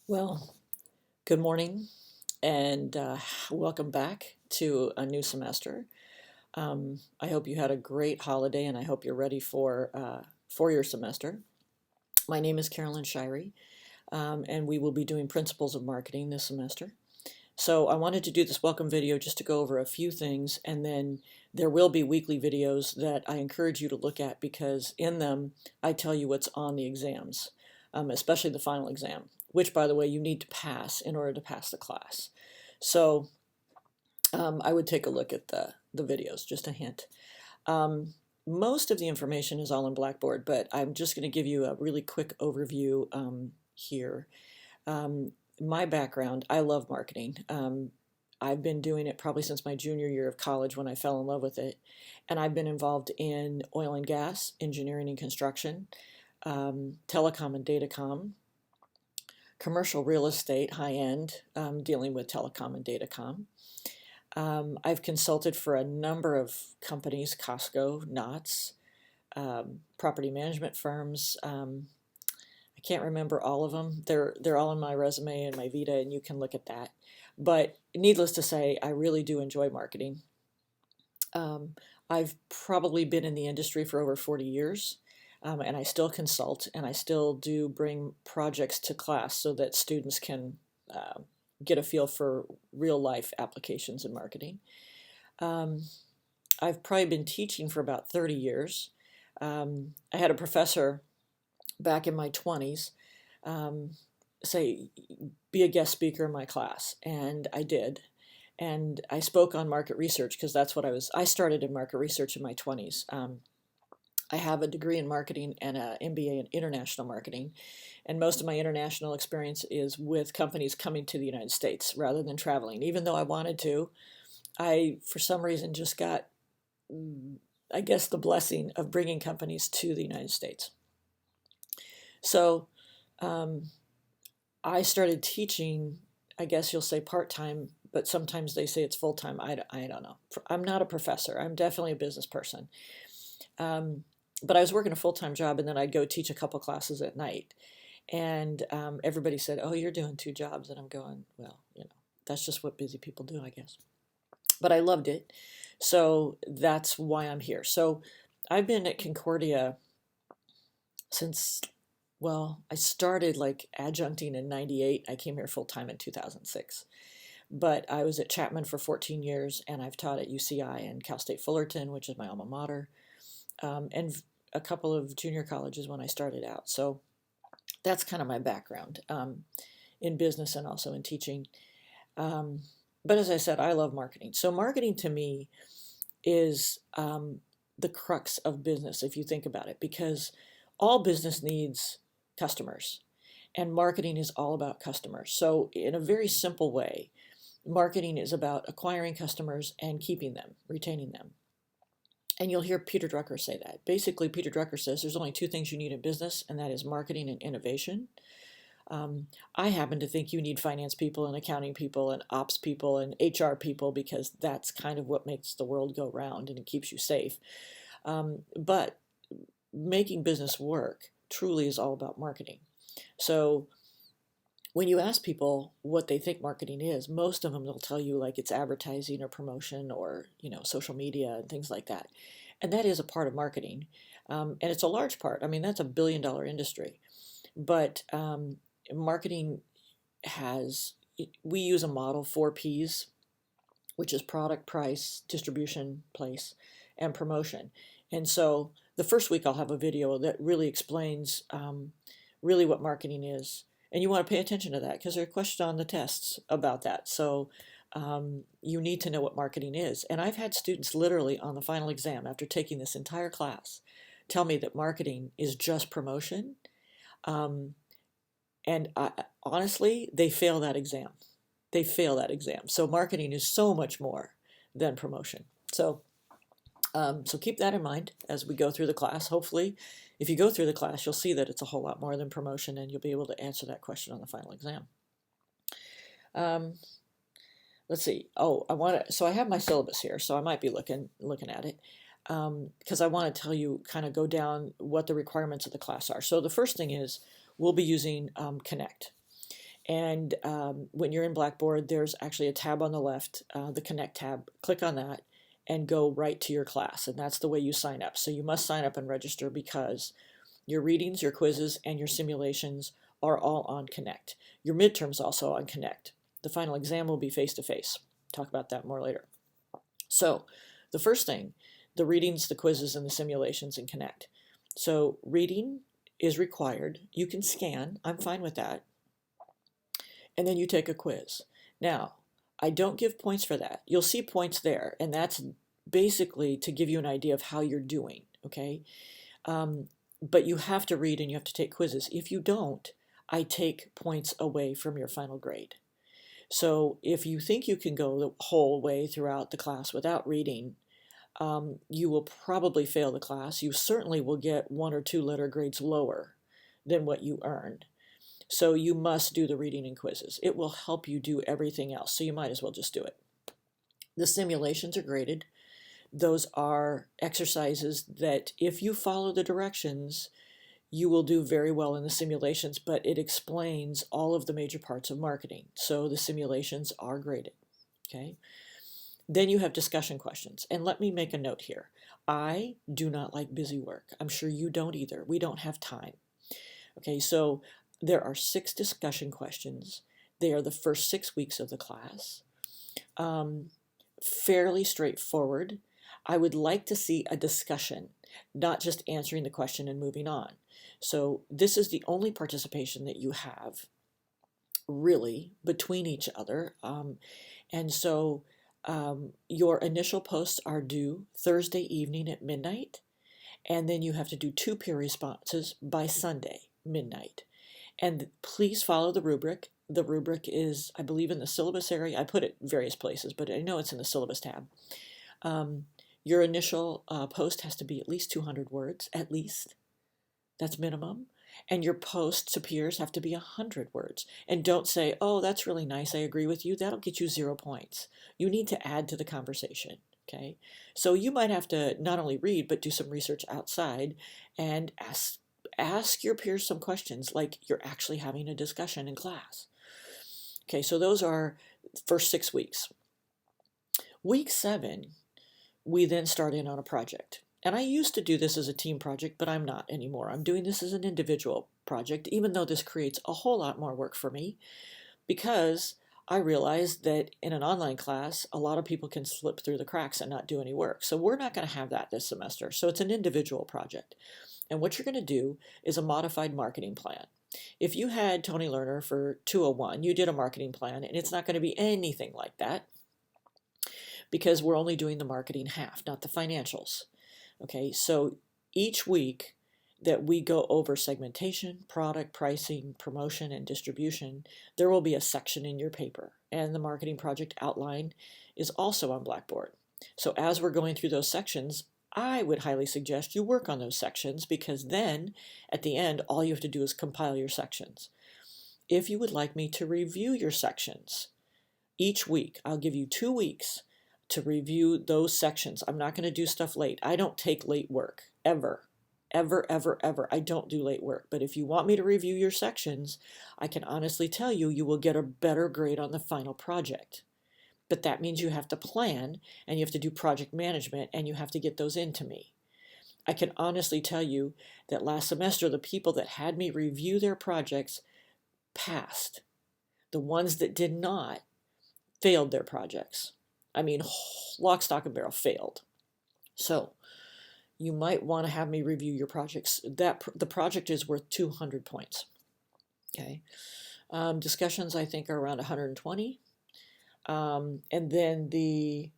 Well, good morning and welcome back to a new semester. I hope you had a great holiday and I hope you're ready for your semester. My name is Carolyn Shirey, and we will be doing Principles of Marketing this semester. So I wanted to do this welcome video just to go over a few things, and then there will be weekly videos that I encourage you to look at because in them I tell you what's on the exams, especially the final exam, which, by the way, you need to pass in order to pass the class. So I would take a look at the videos, just a hint. Most of the information is all in Blackboard, but I'm just going to give you a really quick overview here. Um, my background, I love marketing. I've been doing it probably since my junior year of college when I fell in love with it. And I've been involved in oil and gas, engineering and construction, telecom and datacom, commercial real estate, high end, dealing with telecom and datacom. I've consulted for a number of companies, Costco, Knott's, property management firms. I can't remember all of them. They're all in my resume and my Vita, and you can look at that. But needless to say, I really do enjoy marketing. Um, I've probably been in the industry for over 40 years, and I still consult, and I still do bring projects to class so that students can get a feel for real life applications in marketing. Um, I've probably been teaching for about 30 years. I had a professor back in my 20s um, say, be a guest speaker in my class. And I did. And I spoke on market research because that's what I started in market research in my 20s. I have a degree in marketing and an MBA in international marketing. And most of my international experience is with companies coming to the United States rather than traveling. Even though I wanted to, I, for some reason, just got, I guess, the blessing of bringing companies to the United States. So um, I started teaching, I guess you'll say part time, but sometimes they say it's full time. I don't know. I'm not a professor. I'm definitely a business person. Um, but I was working a full time job, and then I'd go teach a couple classes at night. And everybody said, "Oh, you're doing two jobs." And I'm going, "Well, that's just what busy people do, I guess." But I loved it. So that's why I'm here. So I've been at Concordia since, well, I started like adjuncting in 98. I came here full time in 2006. But I was at Chapman for 14 years, and I've taught at UCI and Cal State Fullerton, which is my alma mater, and a couple of junior colleges when I started out. So that's kind of my background in business and also in teaching. Um, but as I said, I love marketing. So marketing to me is the crux of business, if you think about it, because all business needs customers, and marketing is all about customers. So, in a very simple way, marketing is about acquiring customers and keeping them, retaining them. And you'll hear Peter Drucker say that. Basically, Peter Drucker says there's only two things you need in business, and that is marketing and innovation. I happen to think you need finance people and accounting people and ops people and HR people because that's kind of what makes the world go round and it keeps you safe. But making business work truly is all about marketing. So when you ask people what they think marketing is, most of them will tell you like it's advertising or promotion or social media and things like that. And that is a part of marketing, and it's a large part. I mean, that's $1 billion industry. But marketing has we use a model, 4Ps, which is product, price, distribution, place, and promotion. And so the first week I'll have a video that really explains really what marketing is. And you want to pay attention to that because there are questions on the tests about that. So you need to know what marketing is. And I've had students literally on the final exam after taking this entire class tell me that marketing is just promotion. Um, and honestly, they fail that exam. They fail that exam. So marketing is so much more than promotion. So keep that in mind as we go through the class. Hopefully, if you go through the class, you'll see that it's a whole lot more than promotion, and you'll be able to answer that question on the final exam. Um, let's see. Oh, So I have my syllabus here, so I might be looking at it because I want to tell you, kind of go down what the requirements of the class are. So the first thing is we'll be using Connect. And when you're in Blackboard, there's actually a tab on the left, the Connect tab. Click on that and go right to your class. And that's the way you sign up. So you must sign up and register because your readings, your quizzes, and your simulations are all on Connect. Your midterm's also on Connect. The final exam will be face-to-face. Talk about that more later. So the first thing, the readings, the quizzes, and the simulations in Connect. So reading is required. You can scan. I'm fine with that. And then you take a quiz. Now, I don't give points for that. You'll see points there, and that's basically to give you an idea of how you're doing, okay? But you have to read and you have to take quizzes. If you don't, I take points away from your final grade. So if you think you can go the whole way throughout the class without reading, you will probably fail the class. You certainly will get 1 or 2 letter grades lower than what you earned. So you must do the reading and quizzes. It will help you do everything else, so you might as well just do it. The simulations are graded. Those are exercises that if you follow the directions, you will do very well in the simulations, but it explains all of the major parts of marketing. So the simulations are graded, okay? Then you have discussion questions. And let me make a note here. I do not like busy work. I'm sure you don't either. We don't have time. Okay, so there are 6 discussion questions. They are the first 6 weeks of the class. Fairly straightforward. I would like to see a discussion, not just answering the question and moving on. So this is the only participation that you have, really, between each other. And so your initial posts are due Thursday evening at midnight, and then you have to do 2 peer responses by Sunday midnight. And please follow the rubric. The rubric is, I believe, in the syllabus area. I put it various places, but I know it's in the syllabus tab. Your initial post has to be at least 200 words, at least. That's minimum. And your posts to peers have to be 100 words. And don't say, oh, that's really nice, I agree with you. That'll get you 0 points. You need to add to the conversation, okay? So you might have to not only read, but do some research outside and ask your peers some questions like you're actually having a discussion in class. Okay, so those are the first 6 weeks. Week 7, we then start in on a project. And I used to do this as a team project, but I'm not anymore. I'm doing this as an individual project, even though this creates a whole lot more work for me, because I realized that in an online class, a lot of people can slip through the cracks and not do any work. So we're not going to have that this semester. So it's an individual project. And what you're going to do is a modified marketing plan. If you had Tony Lerner for 201, you did a marketing plan, and it's not going to be anything like that because we're only doing the marketing half, not the financials. Okay, so each week that we go over segmentation, product, pricing, promotion, and distribution, there will be a section in your paper. And the marketing project outline is also on Blackboard. So as we're going through those sections, I would highly suggest you work on those sections because then at the end, all you have to do is compile your sections. If you would like me to review your sections each week, I'll give you 2 weeks to review those sections. I'm not going to do stuff late. I don't take late work, ever. Ever, ever, ever. I don't do late work. But if you want me to review your sections, I can honestly tell you, you will get a better grade on the final project. But that means you have to plan, and you have to do project management, and you have to get those into me. I can honestly tell you that last semester, the people that had me review their projects passed. The ones that did not failed their projects. I mean, lock, stock, and barrel failed. So you might want to have me review your projects. The project is worth 200 points. Okay. Discussions, I think, are around 120. And then the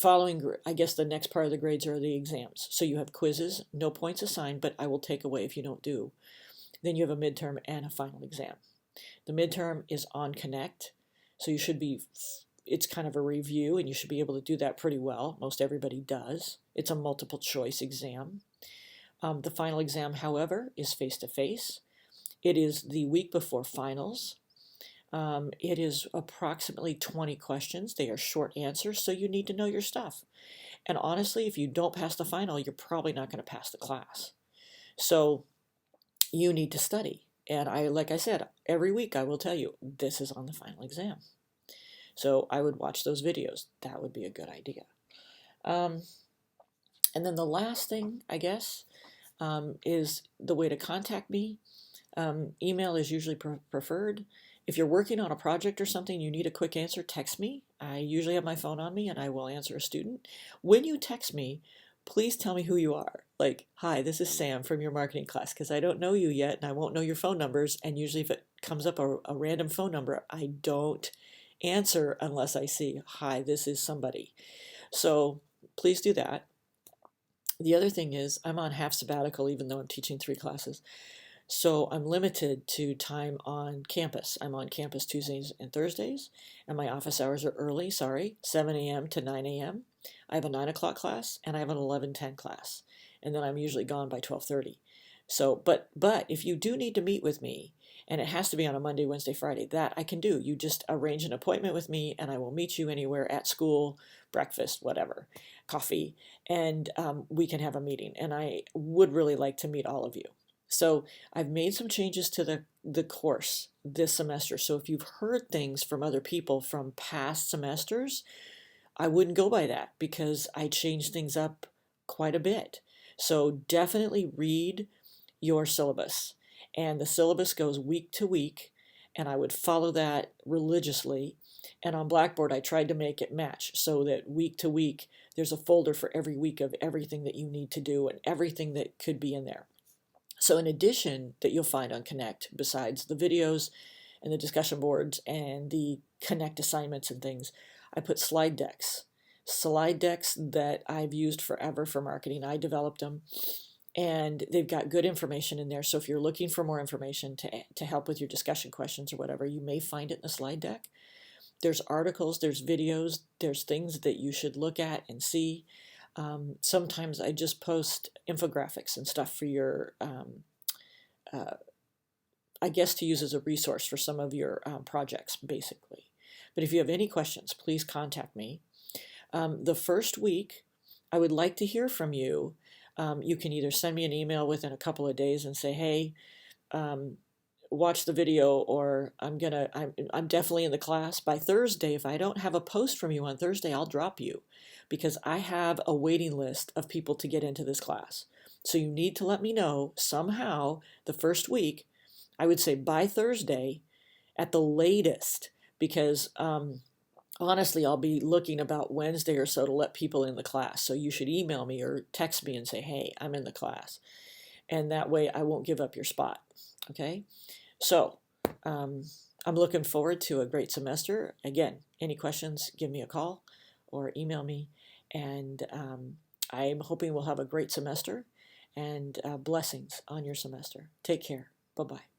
following, I guess the next part of the grades are the exams. So you have quizzes, no points assigned, but I will take away if you don't do. Then you have a midterm and a final exam. The midterm is on Connect, so you should be, it's kind of a review, and you should be able to do that pretty well. Most everybody does. It's a multiple choice exam. The final exam, however, is face-to-face. It is the week before finals. It is approximately 20 questions. They are short answers, so you need to know your stuff. And honestly, if you don't pass the final, you're probably not going to pass the class. So you need to study. And like I said, every week I will tell you, this is on the final exam. So I would watch those videos. That would be a good idea. Um, and then the last thing, I guess, is the way to contact me. Email is usually preferred. If you're working on a project or something, you need a quick answer, text me. I usually have my phone on me and I will answer a student. When you text me, please tell me who you are. Like, hi, this is Sam from your marketing class, because I don't know you yet and I won't know your phone numbers. And usually, if it comes up a random phone number, I don't answer unless I see, hi, this is somebody. So please do that. The other thing is, I'm on half sabbatical, even though I'm teaching 3 classes. So I'm limited to time on campus. I'm on campus Tuesdays and Thursdays, and my office hours are early, 7 a.m. to 9 a.m. I have a 9 o'clock class, and I have an 11:10 class, and then I'm usually gone by 12:30. So, but if you do need to meet with me, and it has to be on a Monday, Wednesday, Friday, that I can do. You just arrange an appointment with me, and I will meet you anywhere at school, breakfast, whatever, coffee, and we can have a meeting. And I would really like to meet all of you. So I've made some changes to the course this semester. So if you've heard things from other people from past semesters, I wouldn't go by that because I changed things up quite a bit. So definitely read your syllabus. And the syllabus goes week to week, and I would follow that religiously. And on Blackboard, I tried to make it match so that week to week, there's a folder for every week of everything that you need to do and everything that could be in there. So in addition, that you'll find on Connect, besides the videos and the discussion boards and the Connect assignments and things, I put slide decks. Slide decks that I've used forever for marketing. I developed them, and they've got good information in there. So if you're looking for more information to help with your discussion questions or whatever, you may find it in the slide deck. There's articles, there's videos, there's things that you should look at and see. Sometimes I just post infographics and stuff for your, I guess, to use as a resource for some of your projects, basically. But if you have any questions, please contact me. The first week, I would like to hear from you. You can either send me an email within a couple of days and say, hey, watch the video, or I'm definitely in the class. By Thursday, if I don't have a post from you on Thursday, I'll drop you because I have a waiting list of people to get into this class. So you need to let me know somehow the first week. I would say by Thursday at the latest, because honestly, I'll be looking about Wednesday or so to let people in the class. So you should email me or text me and say, hey, I'm in the class. And that way I won't give up your spot. Okay? So I'm looking forward to a great semester. Again, any questions, give me a call or email me. And I'm hoping we'll have a great semester, and blessings on your semester. Take care. Bye-bye.